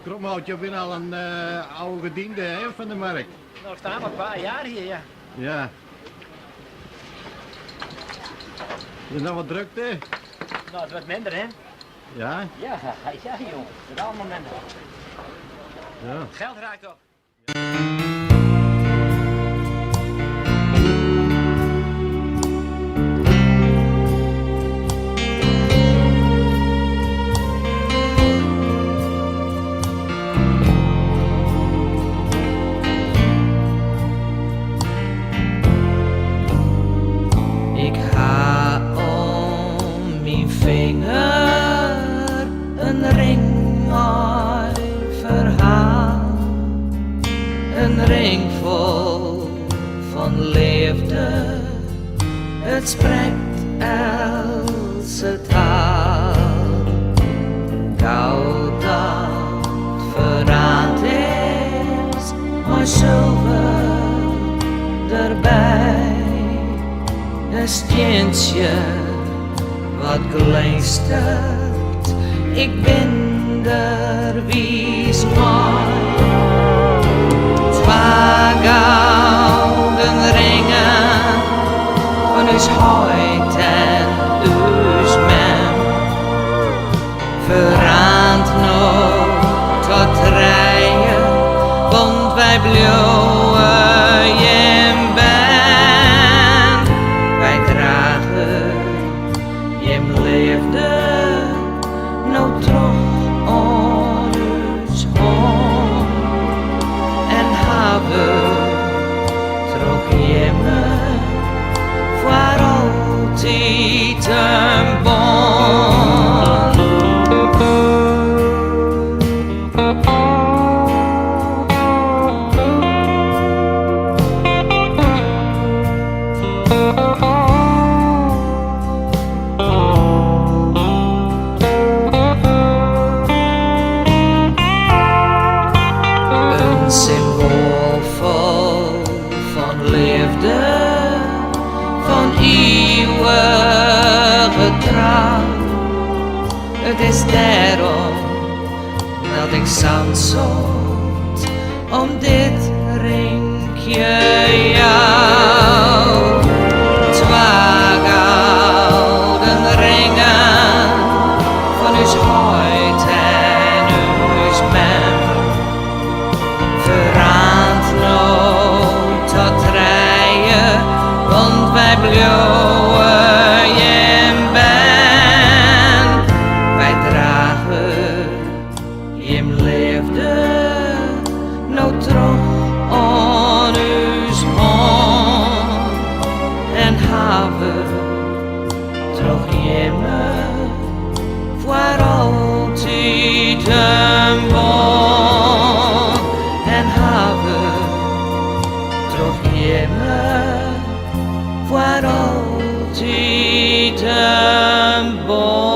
Kromhoutje bent al een oude gediende hè, van de markt. Nou, staan we een paar jaar hier, ja. Ja. Is er nog wat drukte? Nou, het wordt minder, hè? Ja? Ja, ja, jongen. Het is allemaal minder. Ja. Geld raakt op. Ik ga om mijn vinger een ring uit verhaal, een ring vol van liefde, het spreekt else taal. Goud dat verraad is, maar zilver erbij. Een steentje wat glinstert, ik ben er wies mooi. Twee gouden ringen van uw huid en uw mem, verraand nog tot rijden, want wij bloeien in bed. Jem leefde nou terug aan ons hond en hebben terug jemmen voor altijd een bond. Symbool vol van liefde, van eeuwige trouw. Het is daarom dat ik zand zocht om dit ringje jou. Twee gouden ringen van uw huid en uw mem, verraand nog tot rijden, want wij bloeien in ben. Wij dragen jem leefde nou terug aan ons hond en hebben terug jemmen voor altijd een bond. En hebben terug jemmen voor altijd een bond.